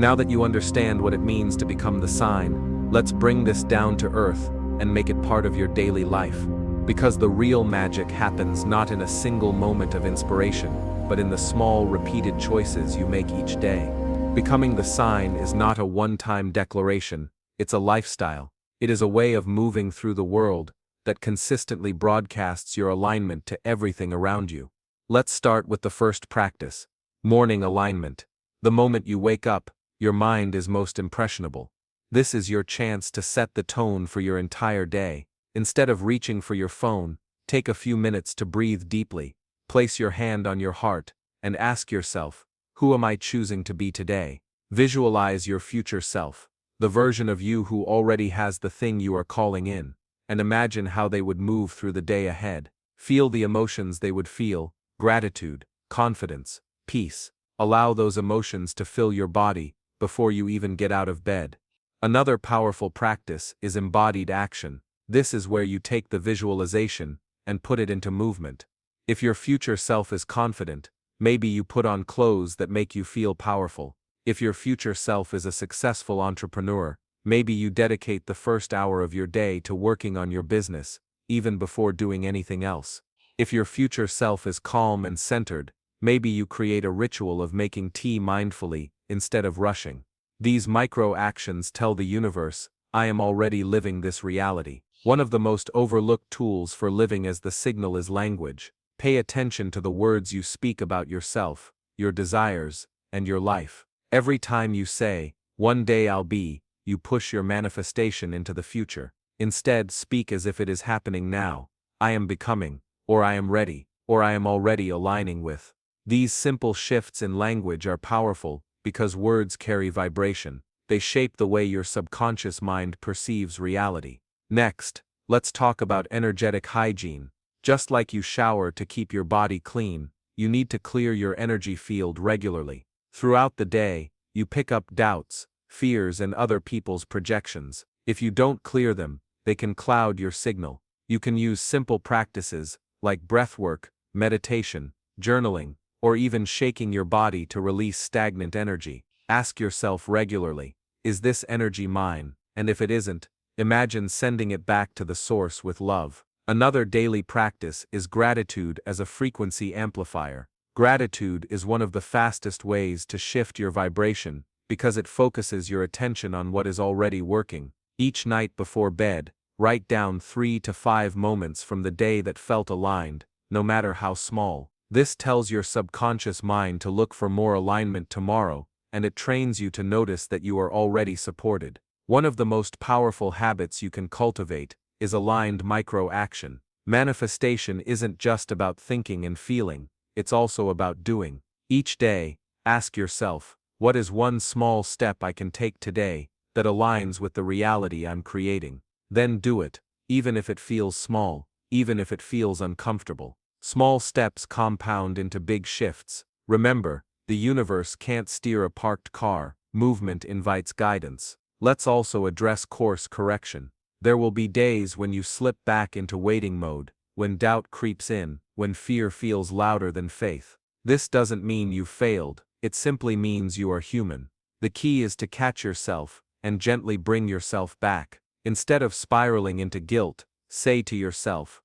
Now that you understand what it means to become the sign, let's bring this down to earth and make it part of your daily life. Because the real magic happens not in a single moment of inspiration, but in the small, repeated choices you make each day. Becoming the sign is not a one-time declaration, it's a lifestyle. It is a way of moving through the world that consistently broadcasts your alignment to everything around you. Let's start with the first practice, morning alignment. The moment you wake up, your mind is most impressionable. This is your chance to set the tone for your entire day. Instead of reaching for your phone, take a few minutes to breathe deeply, place your hand on your heart, and ask yourself, who am I choosing to be today? Visualize your future self, the version of you who already has the thing you are calling in, and imagine how they would move through the day ahead. Feel the emotions they would feel: gratitude, confidence, peace. Allow those emotions to fill your body before you even get out of bed. Another powerful practice is embodied action. This is where you take the visualization and put it into movement. If your future self is confident, maybe you put on clothes that make you feel powerful. If your future self is a successful entrepreneur, maybe you dedicate the first hour of your day to working on your business, even before doing anything else. If your future self is calm and centered, maybe you create a ritual of making tea mindfully instead of rushing. These micro actions tell the universe, I am already living this reality. One of the most overlooked tools for living as the signal is language. Pay attention to the words you speak about yourself, your desires, and your life. Every time you say, one day I'll be, you push your manifestation into the future. Instead, speak as if it is happening now. I am becoming, or I am ready, or I am already aligning with. These simple shifts in language are powerful because words carry vibration. They shape the way your subconscious mind perceives reality. Next, let's talk about energetic hygiene. Just like you shower to keep your body clean, you need to clear your energy field regularly. Throughout the day, you pick up doubts, fears, and other people's projections. If you don't clear them, they can cloud your signal. You can use simple practices like breathwork, meditation, journaling, or even shaking your body to release stagnant energy. Ask yourself regularly, is this energy mine? And if it isn't, imagine sending it back to the source with love. Another daily practice is gratitude as a frequency amplifier. Gratitude is one of the fastest ways to shift your vibration because it focuses your attention on what is already working. Each night before bed, write down 3 to 5 moments from the day that felt aligned, no matter how small. This tells your subconscious mind to look for more alignment tomorrow, and it trains you to notice that you are already supported. One of the most powerful habits you can cultivate is aligned micro-action. Manifestation isn't just about thinking and feeling, it's also about doing. Each day, ask yourself, what is one small step I can take today that aligns with the reality I'm creating? Then do it, even if it feels small, even if it feels uncomfortable. Small steps compound into big shifts. Remember, the universe can't steer a parked car. Movement invites guidance. Let's also address course correction. There will be days when you slip back into waiting mode, when doubt creeps in, when fear feels louder than faith. This doesn't mean you failed, it simply means you are human. The key is to catch yourself and gently bring yourself back. Instead of spiraling into guilt, say to yourself,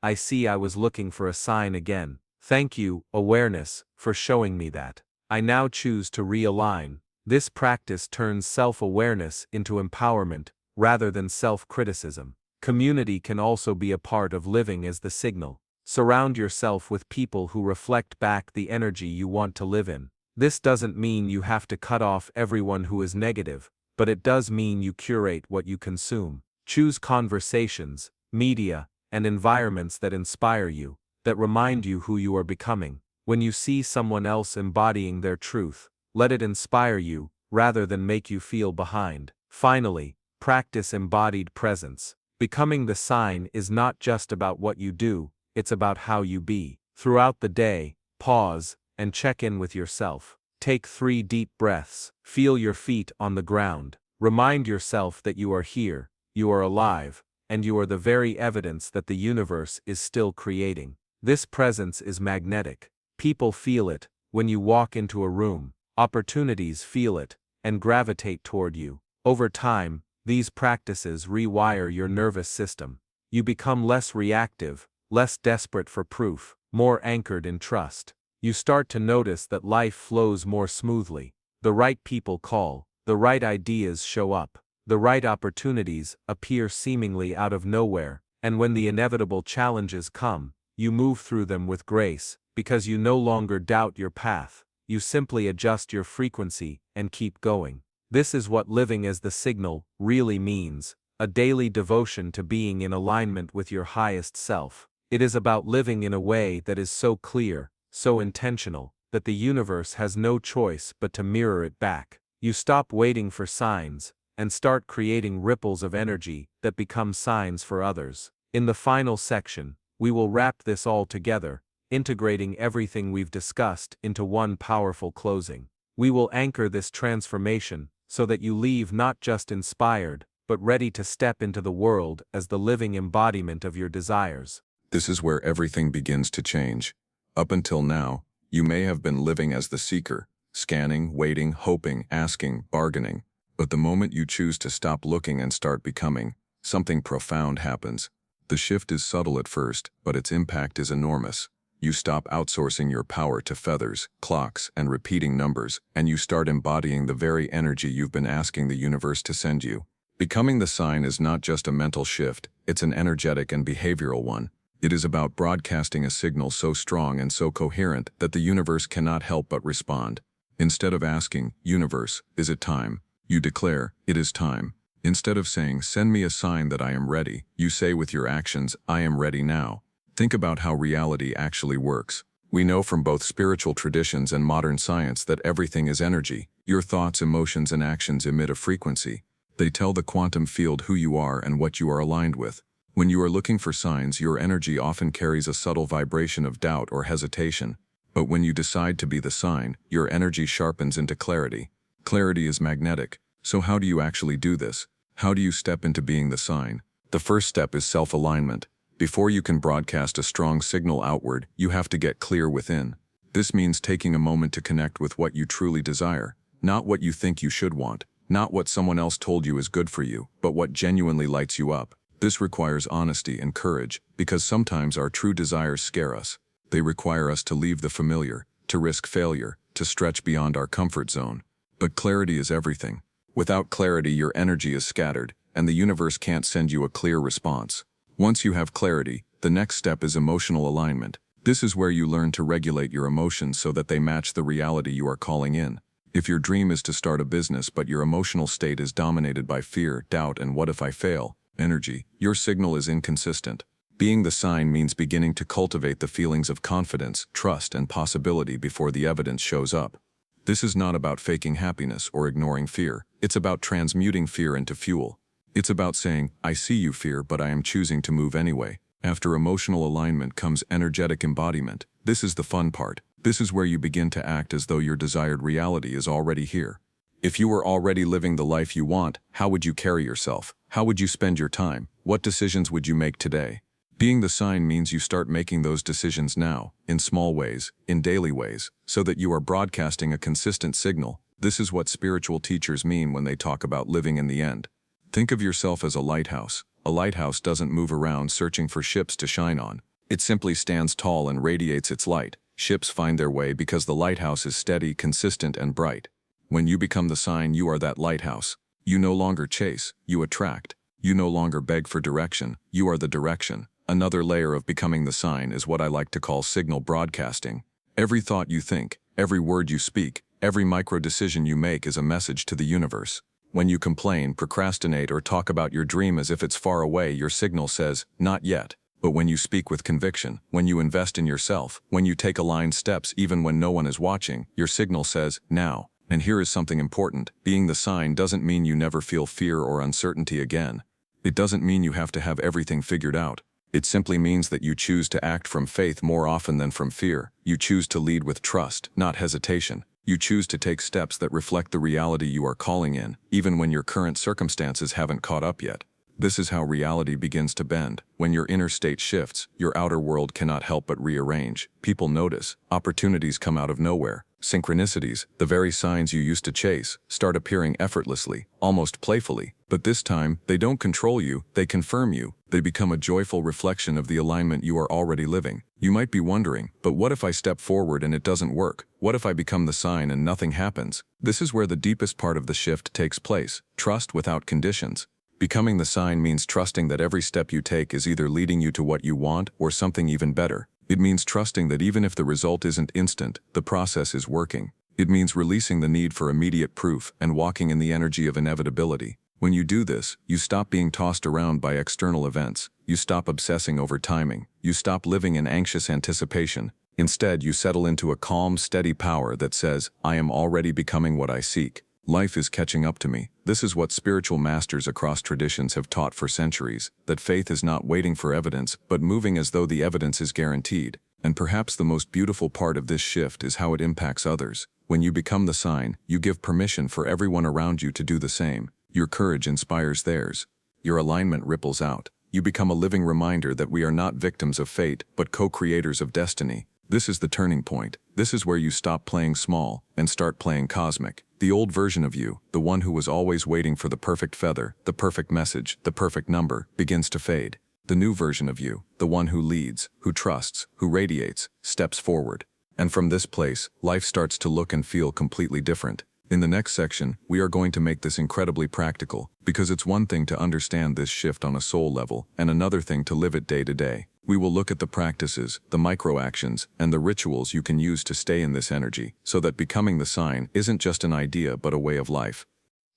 I see I was looking for a sign again. Thank you, awareness, for showing me that. I now choose to realign. This practice turns self-awareness into empowerment rather than self-criticism. Community can also be a part of living as the signal. Surround yourself with people who reflect back the energy you want to live in. This doesn't mean you have to cut off everyone who is negative, but it does mean you curate what you consume. Choose conversations, media, and environments that inspire you, that remind you who you are becoming. When you see someone else embodying their truth, let it inspire you, rather than make you feel behind. Finally, practice embodied presence. Becoming the sign is not just about what you do, it's about how you be. Throughout the day, pause and check in with yourself. Take 3 deep breaths. Feel your feet on the ground. Remind yourself that you are here, you are alive, and you are the very evidence that the universe is still creating. This presence is magnetic. People feel it when you walk into a room. Opportunities feel it and gravitate toward you. Over time, these practices rewire your nervous system. You become less reactive, less desperate for proof, more anchored in trust. You start to notice that life flows more smoothly. The right people call, the right ideas show up, the right opportunities appear seemingly out of nowhere, and when the inevitable challenges come, you move through them with grace, because you no longer doubt your path, you simply adjust your frequency and keep going. This is what living as the signal really means, a daily devotion to being in alignment with your highest self. It is about living in a way that is so clear, so intentional, that the universe has no choice but to mirror it back. You stop waiting for signs, and start creating ripples of energy that become signs for others. In the final section, we will wrap this all together, integrating everything we've discussed into one powerful closing. We will anchor this transformation so that you leave not just inspired, but ready to step into the world as the living embodiment of your desires. This is where everything begins to change. Up until now, you may have been living as the seeker, scanning, waiting, hoping, asking, bargaining. But the moment you choose to stop looking and start becoming, something profound happens. The shift is subtle at first, but its impact is enormous. You stop outsourcing your power to feathers, clocks, and repeating numbers, and you start embodying the very energy you've been asking the universe to send you. Becoming the sign is not just a mental shift, it's an energetic and behavioral one. It is about broadcasting a signal so strong and so coherent that the universe cannot help but respond. Instead of asking, "Universe, is it time?" you declare, "It is time." Instead of saying, "Send me a sign that I am ready," you say with your actions, "I am ready now." Think about how reality actually works. We know from both spiritual traditions and modern science that everything is energy. Your thoughts, emotions, and actions emit a frequency. They tell the quantum field who you are and what you are aligned with. When you are looking for signs, your energy often carries a subtle vibration of doubt or hesitation. But when you decide to be the sign, your energy sharpens into clarity. Clarity is magnetic. So how do you actually do this? How do you step into being the sign? The first step is self-alignment. Before you can broadcast a strong signal outward, you have to get clear within. This means taking a moment to connect with what you truly desire, not what you think you should want, not what someone else told you is good for you, but what genuinely lights you up. This requires honesty and courage, because sometimes our true desires scare us. They require us to leave the familiar, to risk failure, to stretch beyond our comfort zone. But clarity is everything. Without clarity, your energy is scattered, and the universe can't send you a clear response. Once you have clarity, the next step is emotional alignment. This is where you learn to regulate your emotions so that they match the reality you are calling in. If your dream is to start a business but your emotional state is dominated by fear, doubt, and "what if I fail?" energy, your signal is inconsistent. Being the sign means beginning to cultivate the feelings of confidence, trust, and possibility before the evidence shows up. This is not about faking happiness or ignoring fear. It's about transmuting fear into fuel. It's about saying, "I see you, fear, but I am choosing to move anyway." After emotional alignment comes energetic embodiment. This is the fun part. This is where you begin to act as though your desired reality is already here. If you were already living the life you want, how would you carry yourself? How would you spend your time? What decisions would you make today? Being the sign means you start making those decisions now, in small ways, in daily ways, so that you are broadcasting a consistent signal. This is what spiritual teachers mean when they talk about living in the end. Think of yourself as a lighthouse. A lighthouse doesn't move around searching for ships to shine on. It simply stands tall and radiates its light. Ships find their way because the lighthouse is steady, consistent, and bright. When you become the sign, you are that lighthouse. You no longer chase, you attract. You no longer beg for direction, you are the direction. Another layer of becoming the sign is what I like to call signal broadcasting. Every thought you think, every word you speak, every micro decision you make is a message to the universe. When you complain, procrastinate, or talk about your dream as if it's far away, your signal says, "Not yet." But when you speak with conviction, when you invest in yourself, when you take aligned steps even when no one is watching, your signal says, "Now." And here is something important. Being the sign doesn't mean you never feel fear or uncertainty again. It doesn't mean you have to have everything figured out. It simply means that you choose to act from faith more often than from fear. You choose to lead with trust, not hesitation. You choose to take steps that reflect the reality you are calling in, even when your current circumstances haven't caught up yet. This is how reality begins to bend. When your inner state shifts, your outer world cannot help but rearrange. People notice. Opportunities come out of nowhere. Synchronicities, the very signs you used to chase, start appearing effortlessly, almost playfully. But this time, they don't control you, they confirm you. They become a joyful reflection of the alignment you are already living. You might be wondering, but what if I step forward and it doesn't work? What if I become the sign and nothing happens? This is where the deepest part of the shift takes place. Trust without conditions. Becoming the sign means trusting that every step you take is either leading you to what you want or something even better. It means trusting that even if the result isn't instant, the process is working. It means releasing the need for immediate proof and walking in the energy of inevitability. When you do this, you stop being tossed around by external events. You stop obsessing over timing. You stop living in anxious anticipation. Instead, you settle into a calm, steady power that says, I am already becoming what I seek. Life is catching up to me. This is what spiritual masters across traditions have taught for centuries, that faith is not waiting for evidence, but moving as though the evidence is guaranteed. And perhaps the most beautiful part of this shift is how it impacts others. When you become the sign, you give permission for everyone around you to do the same. Your courage inspires theirs. Your alignment ripples out. You become a living reminder that we are not victims of fate, but co-creators of destiny. This is the turning point. This is where you stop playing small and start playing cosmic. The old version of you, the one who was always waiting for the perfect feather, the perfect message, the perfect number, begins to fade. The new version of you, the one who leads, who trusts, who radiates, steps forward. And from this place, life starts to look and feel completely different. In the next section, we are going to make this incredibly practical, because it's one thing to understand this shift on a soul level, and another thing to live it day to day. We will look at the practices, the micro-actions, and the rituals you can use to stay in this energy, so that becoming the sign isn't just an idea but a way of life.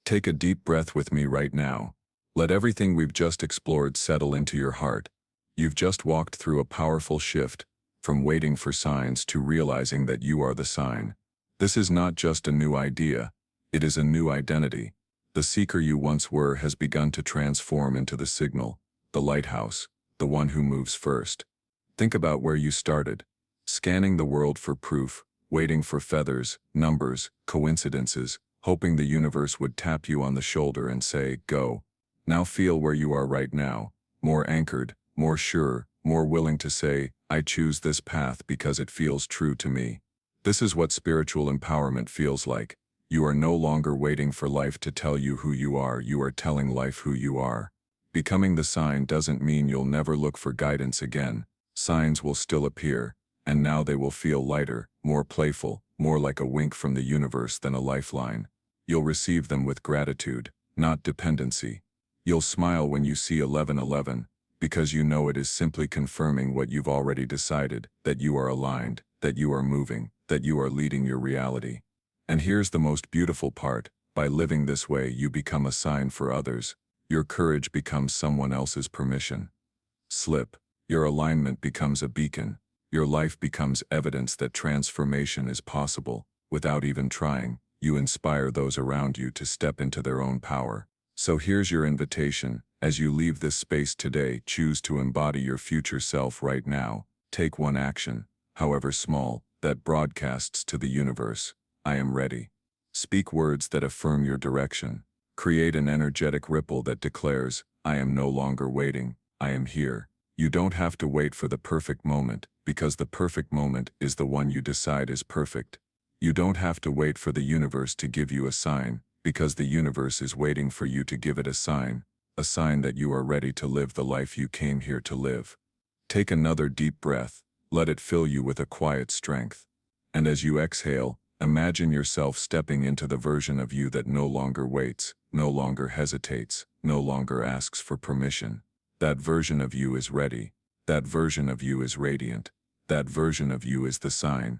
Take a deep breath with me right now. Let everything we've just explored settle into your heart. You've just walked through a powerful shift, from waiting for signs to realizing that you are the sign. This is not just a new idea, it is a new identity. The seeker you once were has begun to transform into the signal, the lighthouse, the one who moves first. Think about where you started, scanning the world for proof, waiting for feathers, numbers, coincidences, hoping the universe would tap you on the shoulder and say, go. Now feel where you are right now, more anchored, more sure, more willing to say, I choose this path because it feels true to me. This is what spiritual empowerment feels like. You are no longer waiting for life to tell you who you are telling life who you are. Becoming the sign doesn't mean you'll never look for guidance again. Signs will still appear, and now they will feel lighter, more playful, more like a wink from the universe than a lifeline. You'll receive them with gratitude, not dependency. You'll smile when you see 1111, because you know it is simply confirming what you've already decided, that you are aligned, that you are moving, that you are leading your reality. And here's the most beautiful part. By living this way, you become a sign for others. Your courage becomes someone else's permission slip. Your alignment becomes a beacon. Your life becomes evidence that transformation is possible. Without even trying, you inspire those around you to step into their own power. So here's your invitation. As you leave this space today, choose to embody your future self right now. Take one action, however small, that broadcasts to the universe, I am ready. Speak words that affirm your direction. Create an energetic ripple that declares, I am no longer waiting, I am here. You don't have to wait for the perfect moment, because the perfect moment is the one you decide is perfect. You don't have to wait for the universe to give you a sign, because the universe is waiting for you to give it a sign that you are ready to live the life you came here to live. Take another deep breath, let it fill you with a quiet strength. And as you exhale, imagine yourself stepping into the version of you that no longer waits, no longer hesitates, no longer asks for permission. That version of you is ready. That version of you is radiant. That version of you is the sign.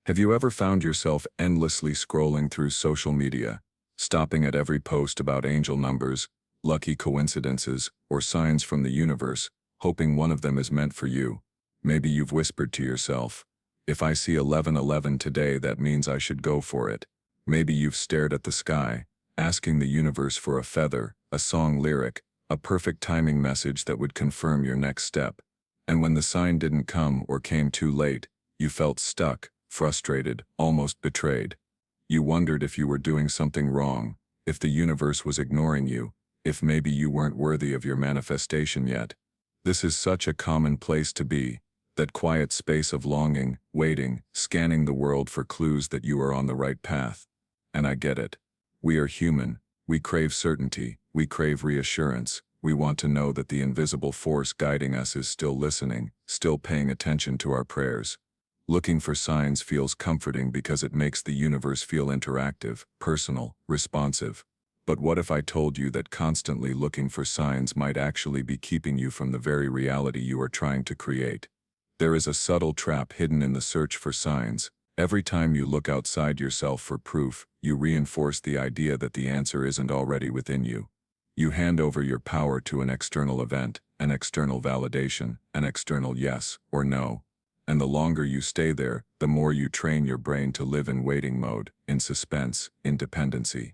Have you ever found yourself endlessly scrolling through social media, stopping at every post about angel numbers, lucky coincidences, or signs from the universe, hoping one of them is meant for you? Maybe you've whispered to yourself, if I see 1111 today, that means I should go for it. Maybe you've stared at the sky, asking the universe for a feather, a song lyric, a perfect timing message that would confirm your next step. And when the sign didn't come or came too late, you felt stuck, frustrated, almost betrayed. You wondered if you were doing something wrong, if the universe was ignoring you, if maybe you weren't worthy of your manifestation yet. This is such a common place to be. That quiet space of longing, waiting, scanning the world for clues that you are on the right path. And I get it. We are human. We crave certainty. We crave reassurance. We want to know that the invisible force guiding us is still listening, still paying attention to our prayers. Looking for signs feels comforting because it makes the universe feel interactive, personal, responsive. But what if I told you that constantly looking for signs might actually be keeping you from the very reality you are trying to create? There is a subtle trap hidden in the search for signs. Every time you look outside yourself for proof, you reinforce the idea that the answer isn't already within you. You hand over your power to an external event, an external validation, an external yes or no. And the longer you stay there, the more you train your brain to live in waiting mode, in suspense, in dependency.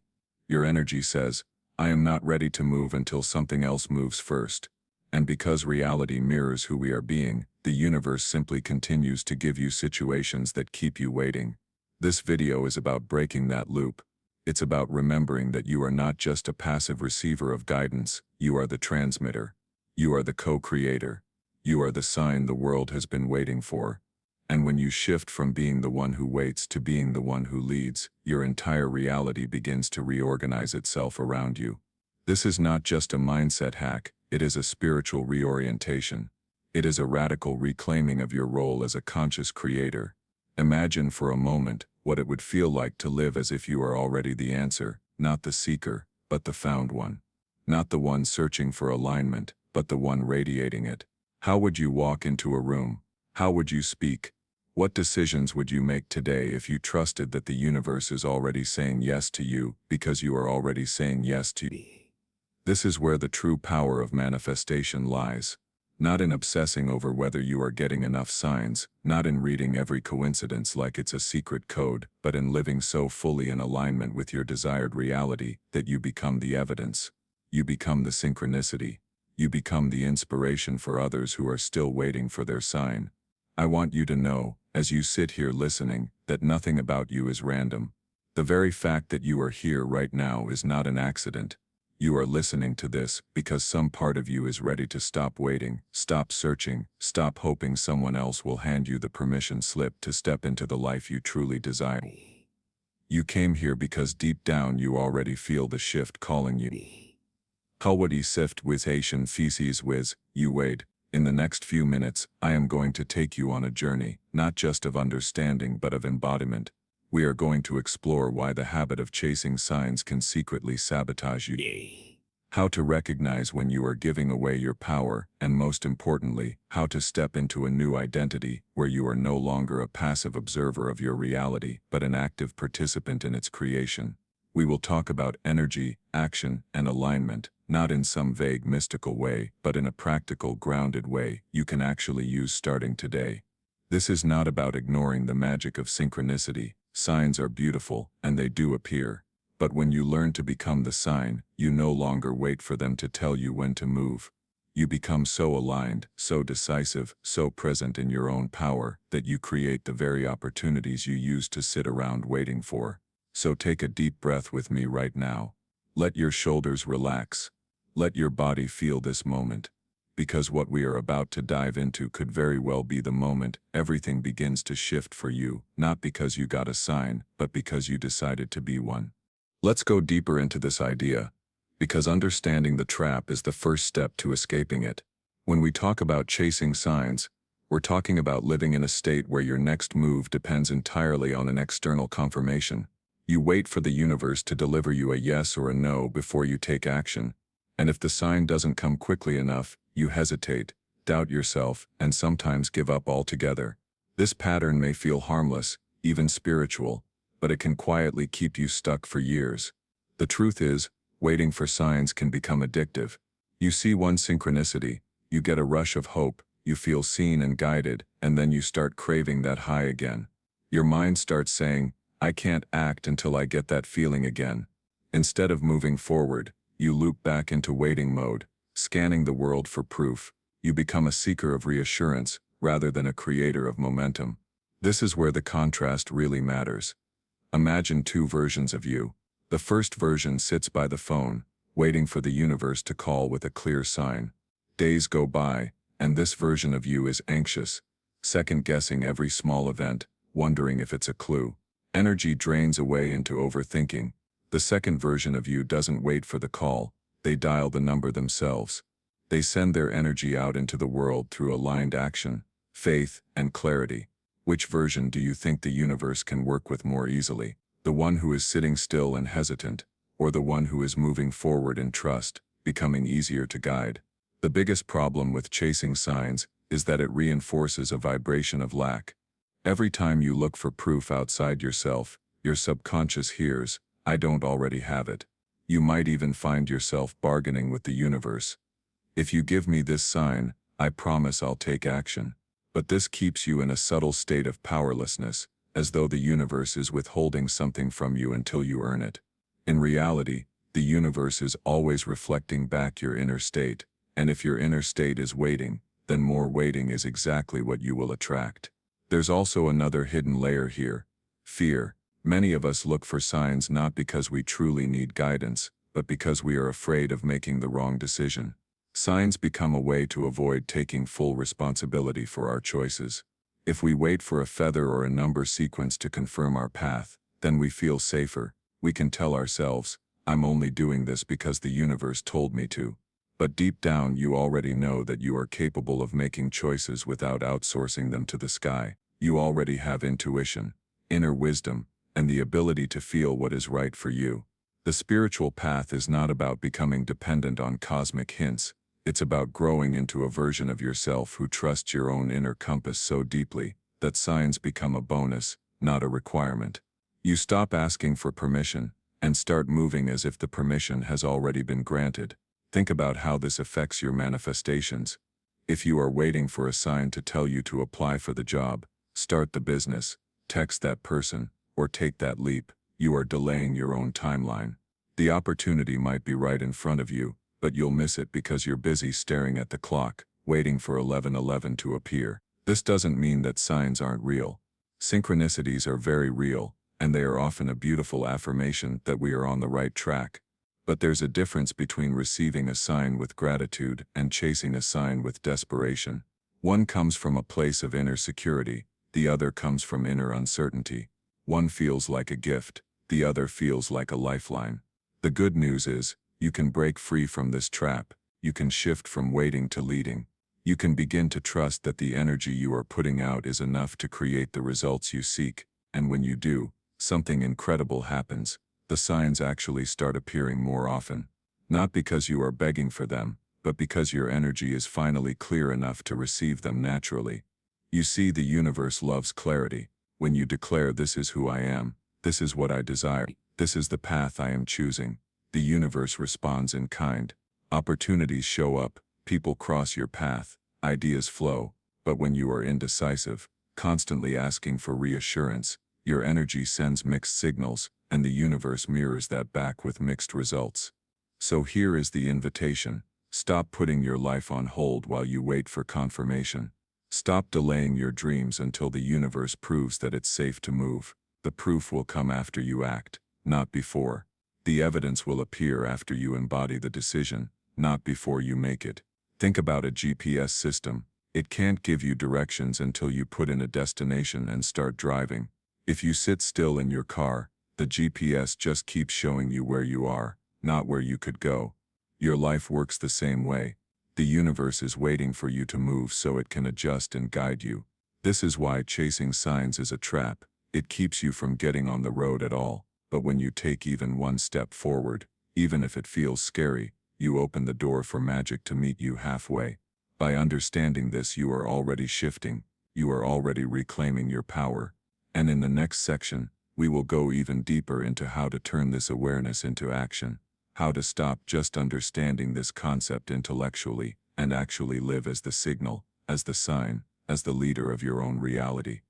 Your energy says, I am not ready to move until something else moves first. And because reality mirrors who we are being, the universe simply continues to give you situations that keep you waiting. This video is about breaking that loop. It's about remembering that you are not just a passive receiver of guidance, you are the transmitter. You are the co-creator. You are the sign the world has been waiting for. And when you shift from being the one who waits to being the one who leads, your entire reality begins to reorganize itself around you. This is not just a mindset hack, it is a spiritual reorientation. It is a radical reclaiming of your role as a conscious creator. Imagine for a moment what it would feel like to live as if you are already the answer, not the seeker, but the found one. Not the one searching for alignment, but the one radiating it. How would you walk into a room? How would you speak? What decisions would you make today if you trusted that the universe is already saying yes to you because you are already saying yes to you? This is where the true power of manifestation lies. Not in obsessing over whether you are getting enough signs, not in reading every coincidence like it's a secret code, but in living so fully in alignment with your desired reality that you become the evidence. You become the synchronicity. You become the inspiration for others who are still waiting for their sign. I want you to know, as you sit here listening, that nothing about you is random. The very fact that you are here right now is not an accident. You are listening to this because some part of you is ready to stop waiting, stop searching, stop hoping someone else will hand you the permission slip to step into the life you truly desire. You came here because deep down you already feel the shift calling you. Kalwadi sift with Haitian feces whiz, you wait. In the next few minutes, I am going to take you on a journey, not just of understanding but of embodiment. We are going to explore why the habit of chasing signs can secretly sabotage you. How to recognize when you are giving away your power, and most importantly, how to step into a new identity where you are no longer a passive observer of your reality, but an active participant in its creation. We will talk about energy, action, and alignment, not in some vague mystical way, but in a practical, grounded way you can actually use starting today. This is not about ignoring the magic of synchronicity. Signs are beautiful, and they do appear. But when you learn to become the sign, you no longer wait for them to tell you when to move. You become so aligned, so decisive, so present in your own power, that you create the very opportunities you used to sit around waiting for. So take a deep breath with me right now. Let your shoulders relax. Let your body feel this moment. Because what we are about to dive into could very well be the moment everything begins to shift for you, not because you got a sign, but because you decided to be one. Let's go deeper into this idea, because understanding the trap is the first step to escaping it. When we talk about chasing signs, we're talking about living in a state where your next move depends entirely on an external confirmation. You wait for the universe to deliver you a yes or a no before you take action. And if the sign doesn't come quickly enough, you hesitate, doubt yourself, and sometimes give up altogether. This pattern may feel harmless, even spiritual, but it can quietly keep you stuck for years. The truth is, waiting for signs can become addictive. You see one synchronicity, you get a rush of hope, you feel seen and guided, and then you start craving that high again. Your mind starts saying, I can't act until I get that feeling again. Instead of moving forward, you loop back into waiting mode. Scanning the world for proof, you become a seeker of reassurance rather than a creator of momentum. This is where the contrast really matters. Imagine two versions of you. The first version sits by the phone, waiting for the universe to call with a clear sign. Days go by, and this version of you is anxious, second-guessing every small event, wondering if it's a clue. Energy drains away into overthinking. The second version of you doesn't wait for the call, they dial the number themselves. They send their energy out into the world through aligned action, faith, and clarity. Which version do you think the universe can work with more easily? The one who is sitting still and hesitant, or the one who is moving forward in trust, becoming easier to guide? The biggest problem with chasing signs is that it reinforces a vibration of lack. Every time you look for proof outside yourself, your subconscious hears, "I don't already have it." You might even find yourself bargaining with the universe. "If you give me this sign, I promise I'll take action." But this keeps you in a subtle state of powerlessness, as though the universe is withholding something from you until you earn it. In reality, the universe is always reflecting back your inner state, and if your inner state is waiting, then more waiting is exactly what you will attract. There's also another hidden layer here: fear. Many of us look for signs not because we truly need guidance, but because we are afraid of making the wrong decision. Signs become a way to avoid taking full responsibility for our choices. If we wait for a feather or a number sequence to confirm our path, then we feel safer. We can tell ourselves, "I'm only doing this because the universe told me to." But deep down you already know that you are capable of making choices without outsourcing them to the sky. You already have intuition, inner wisdom, and the ability to feel what is right for you. The spiritual path is not about becoming dependent on cosmic hints. It's about growing into a version of yourself who trusts your own inner compass so deeply that signs become a bonus, not a requirement. You stop asking for permission and start moving as if the permission has already been granted. Think about how this affects your manifestations. If you are waiting for a sign to tell you to apply for the job, start the business, text that person, or take that leap, you are delaying your own timeline. The opportunity might be right in front of you, but you'll miss it because you're busy staring at the clock, waiting for 11:11 to appear. This doesn't mean that signs aren't real. Synchronicities are very real, and they are often a beautiful affirmation that we are on the right track. But there's a difference between receiving a sign with gratitude and chasing a sign with desperation. One comes from a place of inner security, the other comes from inner uncertainty. One feels like a gift, the other feels like a lifeline. The good news is, you can break free from this trap. You can shift from waiting to leading. You can begin to trust that the energy you are putting out is enough to create the results you seek, and when you do, something incredible happens. The signs actually start appearing more often. Not because you are begging for them, but because your energy is finally clear enough to receive them naturally. You see, the universe loves clarity. When you declare, "This is who I am, this is what I desire, this is the path I am choosing," the universe responds in kind. Opportunities show up, people cross your path, ideas flow, but when you are indecisive, constantly asking for reassurance, your energy sends mixed signals, and the universe mirrors that back with mixed results. So here is the invitation: stop putting your life on hold while you wait for confirmation. Stop delaying your dreams until the universe proves that it's safe to move. The proof will come after you act, not before. The evidence will appear after you embody the decision, not before you make it. Think about a GPS system. It can't give you directions until you put in a destination and start driving. If you sit still in your car, the GPS just keeps showing you where you are, not where you could go. Your life works the same way. The universe is waiting for you to move so it can adjust and guide you. This is why chasing signs is a trap. It keeps you from getting on the road at all. But when you take even one step forward, even if it feels scary, you open the door for magic to meet you halfway. By understanding this, you are already shifting. You are already reclaiming your power. And in the next section, we will go even deeper into how to turn this awareness into action. How to stop just understanding this concept intellectually and actually live as the signal, as the sign, as the leader of your own reality.